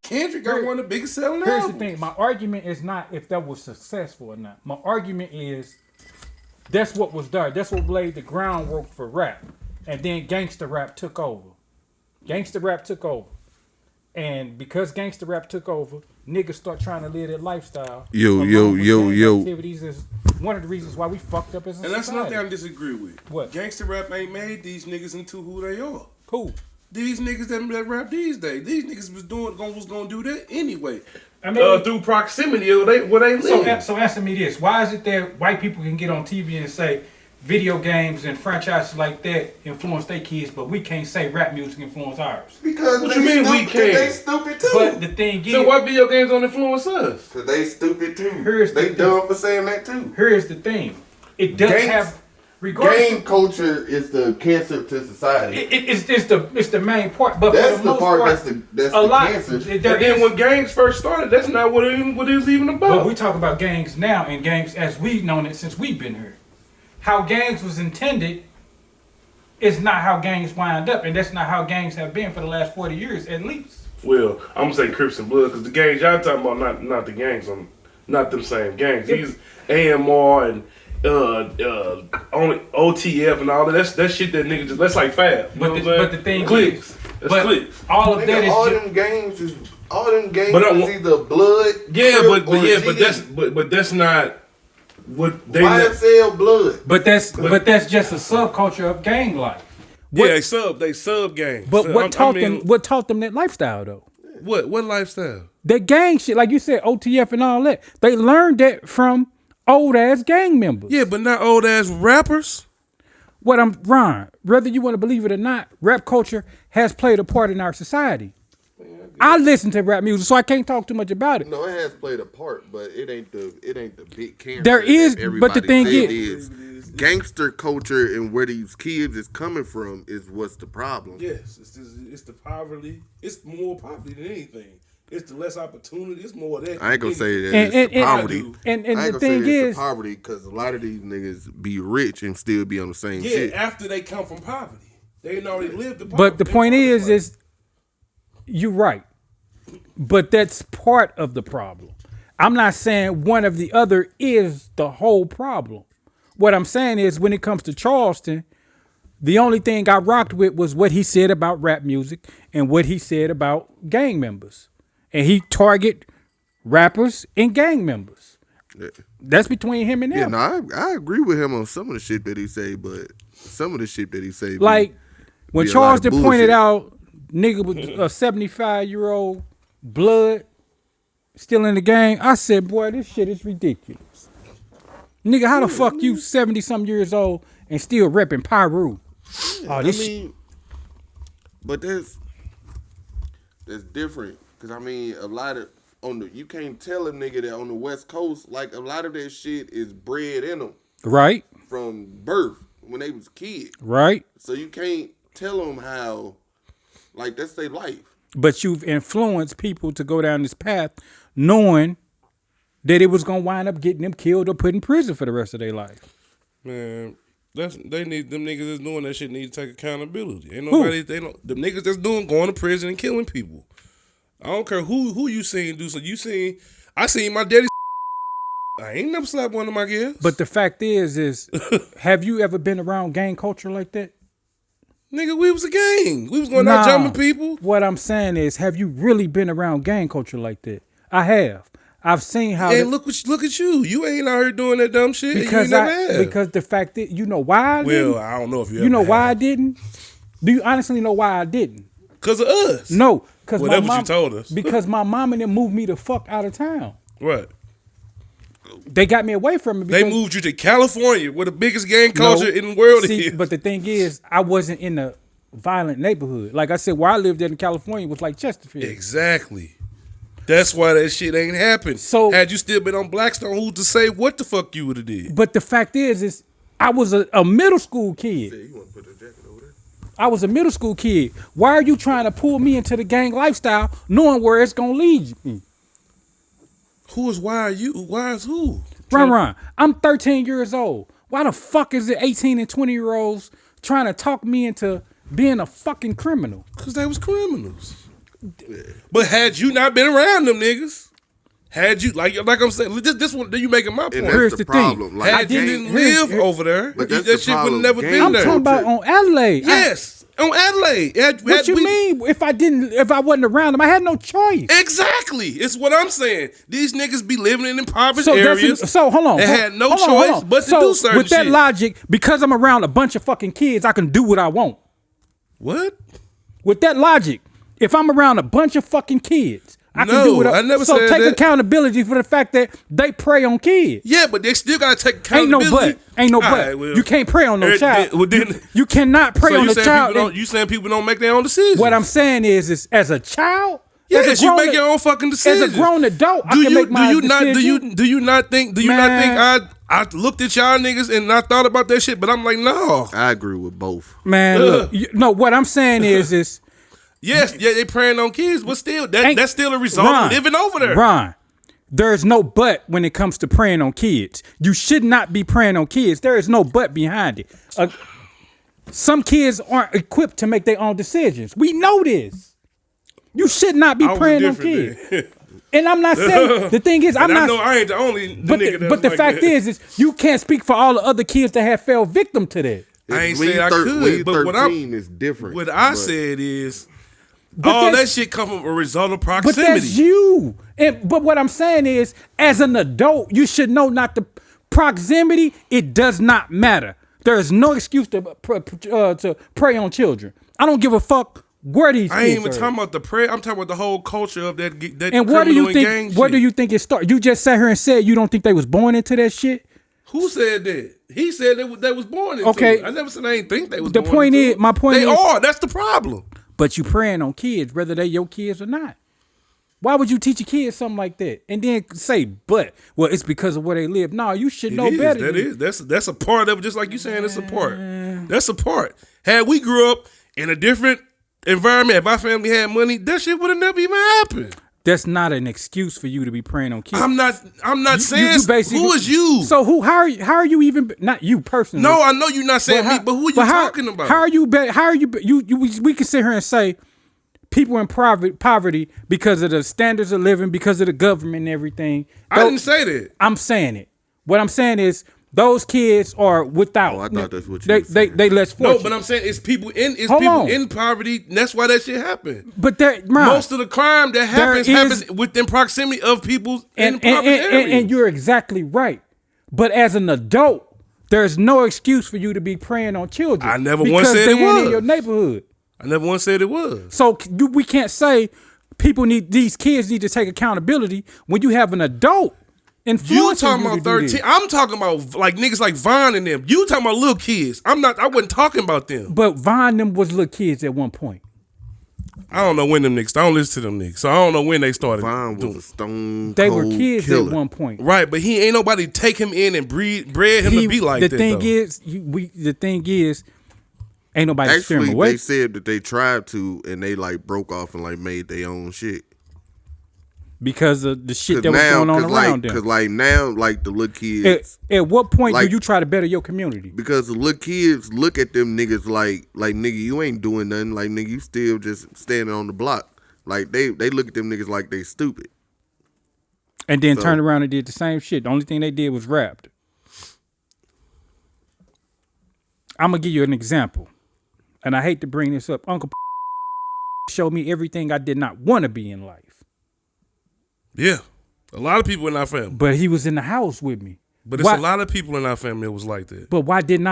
Kendrick got one of the biggest selling Here's albums. the thing. My argument is not if that was successful or not. My argument is that's what was done. That's what laid the groundwork for rap. And then gangster rap took over. Gangster rap took over. And because gangster rap took over, niggas start trying to live that lifestyle. Yo. Activities is one of the reasons why we fucked up as a society. And that's nothing I disagree with. What? Gangster rap ain't made these niggas into who they are. Who? These niggas that rap these days. These niggas was gonna do that anyway. I mean, through proximity of where they live. So answer me this: why is it that white people can get on TV and say video games and franchises like that influence their kids, but we can't say rap music influence ours? Because what you mean we can't? They stupid too. But the thing is, so why video games don't influence us? Because they stupid too. They dumb for saying that too. Here's the thing: it does have. Gang culture is the cancer to society. It's the main part, but that's for the most part part, that's the cancer. And then when gangs first started, that's not what it was even about. But we talk about gangs now, and gangs as we've known it since we've been here. How gangs was intended is not how gangs wind up, and that's not how gangs have been for the last 40 years at least. Well, I'm gonna say Crips and Blood because the gangs y'all talking about not the gangs, not them same gangs. These AMR and only OTF and all that. That's shit that nigga just. That's like Fab. But the thing clicks. Is, that's clicks. All of that is them gangs is either blood. But that's not what they. YSL blood. But that's just a subculture of gang life. They sub gangs. But what taught them that lifestyle though? What lifestyle? That gang shit, like you said, OTF and all that. They learned that from old ass gang members. Yeah, but not old ass rappers. Ron, whether you want to believe it or not, rap culture has played a part in our society. I listen to rap music, so I can't talk too much about it. No, it has played a part, but it ain't the big cancer. There is, but the thing is, gangster culture and where these kids is coming from is what's the problem. Yes, it's the poverty. It's more poverty than anything. It's the less opportunity. It's more of that. I ain't gonna say that it's the poverty. And I ain't the thing is, the poverty because a lot of these niggas be rich and still be on the same shit. Yeah, after they come from poverty, they ain't already lived the poverty. But the point is you're right. But that's part of the problem. I'm not saying one of the other is the whole problem. What I'm saying is when it comes to Charleston, the only thing I rocked with was what he said about rap music and what he said about gang members. And he target rappers and gang members. Yeah. That's between him and them. Yeah, no, I agree with him on some of the shit that he say, but some of the shit that he say, like when Charleston pointed out, nigga with a 75-year-old blood still in the gang, I said, boy, this shit is ridiculous. Nigga, how the fuck you 70-something years old and still repping Pyru? Yeah, but that's different. Cause I mean, a lot of you can't tell a nigga that on the West Coast, like a lot of that shit is bred in them, right? From birth when they was kids, right? So you can't tell them how, like that's their life. But you've influenced people to go down this path, knowing that it was gonna wind up getting them killed or put in prison for the rest of their life. Man, them niggas that's doing that shit need to take accountability. Ain't nobody them niggas that's going to prison and killing people. I don't care who you seen do so. I seen my daddy. I ain't never slapped one of my kids. But the fact is, have you ever been around gang culture like that? Nigga, we was a gang. We was going out jumping people. What I'm saying is, have you really been around gang culture like that? I have. I've seen how. Hey, look at you. You ain't out here doing that dumb shit. Because the fact that you know why I didn't? Well, I don't know if you. You know why I didn't? Do you honestly know why I didn't? Because of us. No. Well, that's what you told us. Because my mom and them moved me the fuck out of town. What? They got me away from it. They moved you to California, where the biggest gang culture in the world is. But the thing is, I wasn't in a violent neighborhood. Like I said, where I lived in California was like Chesterfield. Exactly. That's why that shit ain't happened. So had you still been on Blackstone, who's to say what the fuck you would have did? But the fact is I was a middle school kid. You want to put the jacket over there? I was a middle school kid. Why are you trying to pull me into the gang lifestyle, knowing where it's gonna lead me? Why is who? Ron, I'm 13 years old. Why the fuck is it 18 and 20-year-olds trying to talk me into being a fucking criminal? Because they was criminals. But had you not been around them niggas, had you like I'm saying, this one you making my point. And Here's that's the the thing. problem. Like, Had you didn't live over there, But that that's the shit would have problem. never Game been I'm there. talking about on Adelaide. Yes, on Adelaide. What you mean? If I wasn't around them, I had no choice. Exactly. It's what I'm saying. These niggas be living in impoverished So areas. hold on. They had no choice but to do certain with that shit. logic, because I'm around a bunch of fucking kids, I can do what I want. What? With that logic, if I'm around a bunch of fucking kids, I can do what I never so said take that. accountability for the fact that they prey on kids. Yeah, but they still gotta take Ain't no accountability. but. Ain't no All but. right, well, You can't prey on no child. well, then- You cannot prey So on you a saying child. people don't? You saying people don't make their own decisions? What I'm saying is as a child, Yes, as a you grown make your own fucking decisions. As a grown adult, I do can you make my do you not decision. do you not think Man. I looked at y'all niggas and I thought about that shit, but I'm like, no. I agree with both. Man, look, no. What I'm saying is Yes, yeah, they preying on kids, but still, that's still a result Ron, of living over there. Ron, there's no but when it comes to preying on kids. You should not be preying on kids. There is no but behind it. Some kids aren't equipped to make their own decisions. We know this. You should not be I was preying on different kids. then. And I'm not saying the thing is, I'm And I not. know I ain't the only nigga that's But the like fact that. is you can't speak for all the other kids that have fell victim to that. I ain't When saying you I could, when you but what 13 is different. What I But said is But all that that's- shit come from a result of But proximity. that's you. But what I'm saying is, as an adult, you should know not to proximity. It does not matter. There is no excuse to prey on children. I don't give a fuck where these I kids ain't even are. talking about the prayer. I'm talking about the whole culture of that. And what do you criminal and think? gang What shit. do you think it started? You just sat here and said you don't think they was born into that shit. Who said that? He said they was born into Okay. it. I never said I ain't think they was The born point into is- it. my point they is- are. That's the problem. But you preying on kids, whether they your kids or not. Why would you teach a kid something like that and then say, "But well, it's because of where they live"? No, you should know It is. better. That than- is. That's a part of it. Just like you saying, it's a part. That's a part. Had we grew up in a different environment, if our family had money, that shit would have never even happened. That's not an excuse for you to be preying on kids. I'm not saying. basically- Who is you? So who? How are you even? Not you personally. No, I know you're not saying me, but who are you talking about? How are you? How are you? We can sit here and say people in poverty because of the standards of living, because of the government and everything. I didn't say that. I'm saying it. What I'm saying is those kids are without. Oh, I thought that's what you they was saying. they less fortunate. No, but I'm saying it's people Hold on. in poverty. And that's why that shit happened. But Most of the crime that happens There happens is- within proximity of people in and, impoverished areas. and you're exactly right. But as an adult, there's no excuse for you to be preying on children. I never because once said they it ain't in was. your neighborhood. I never once said it was. So we can't say these kids need to take accountability when you have an adult You influencing talking you about to do 13? this. I'm talking about like niggas like Vaughn and them. You talking about little kids? I wasn't talking about them. But Vaughn them was little kids at one point. I don't know when them niggas. I don't listen to them niggas, so I don't know when they started. Vaughn doing was a stone They cold were kids killer. at one point. Right, but he ain't nobody take him in and bred him to be like the that. thing though. is, the thing is, ain't nobody steer him Actually, away. they said that they tried to, and they like broke off and like made their own shit. Because of the shit Cause that was now, going on cause around like, them. cause like now, like the little kids, At what point like- do you try to better your community? because the little kids look at them niggas like nigga, you ain't doing nothing. Like nigga, you still just standing on the block. Like they look at them niggas like they stupid. And then So- turned around and did the same shit. The only thing they did was rapped. I'm gonna give you an example, and I hate to bring this up. Uncle showed me everything I did not want to be in life, Yeah, a lot of people in our family, but he was in the house with me. but it's Why- a lot of people in our family that was like that. But why didn't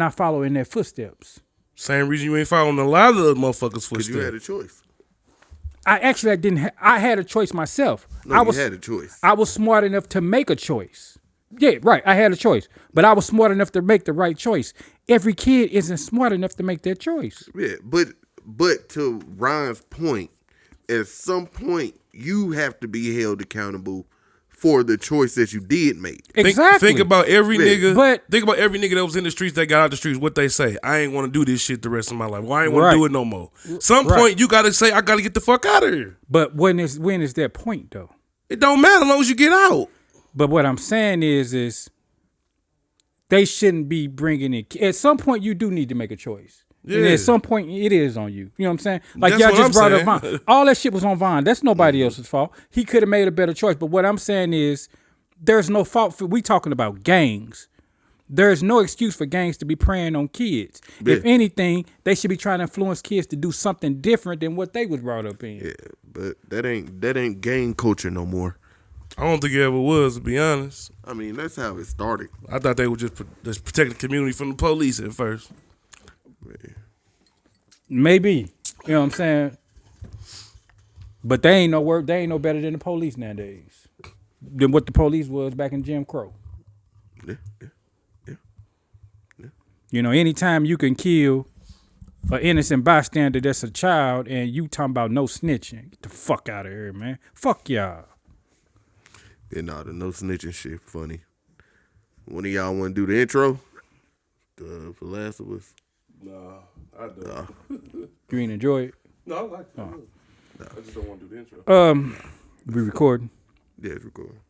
I follow in their footsteps? Same reason you ain't following a lot of the motherfuckers' Because you had a footsteps. choice. I didn't. I had a choice myself. No, I was you had a choice. I was smart enough to make a choice. Yeah, right. I had a choice, but I was smart enough to make the right choice. Every kid isn't smart enough to make that choice. Yeah, but to Ryan's point, at some point you have to be held accountable for the choice that you did make. Exactly. Think about every Yeah, nigga. but- think about every nigga that was in the streets that got out the streets. What they say? I ain't want to do this shit the rest of my life. Well, I ain't want Right. to do it no more. Some Right. point you gotta say I gotta get the fuck out of here. But when is that point though? It don't matter as long as you get out. But what I'm saying is they shouldn't be bringing in. At some point, you do need to make a choice. And at some point, it is on you. You know what I'm saying? Like, That's y'all what just I'm brought up saying. Vaughn. All that shit was on Vaughn. That's nobody else's fault. He could have made a better choice. But what I'm saying is, there's no fault for, we talking about gangs. There's no excuse for gangs to be preying on kids. Yeah. If anything, they should be trying to influence kids to do something different than what they was brought up in. Yeah, but that ain't gang culture no more. I don't think it ever was, to be honest. I mean, that's how it started. I thought they were just protect the community from the police at first. Maybe. You know what I'm saying? But they ain't no work. They ain't no better than the police nowadays. Than what the police was back in Jim Crow. Yeah. You know, anytime you can kill an innocent bystander that's a child and you talking about no snitching, get the fuck out of here, man. Fuck y'all. Yeah, nah, the no snitching shit funny. One of y'all want to do the intro? For Last of Us? Nah, I don't. You ain't enjoy it? No, I like it. I just don't want to do the intro. We recording. Yeah, it's recording.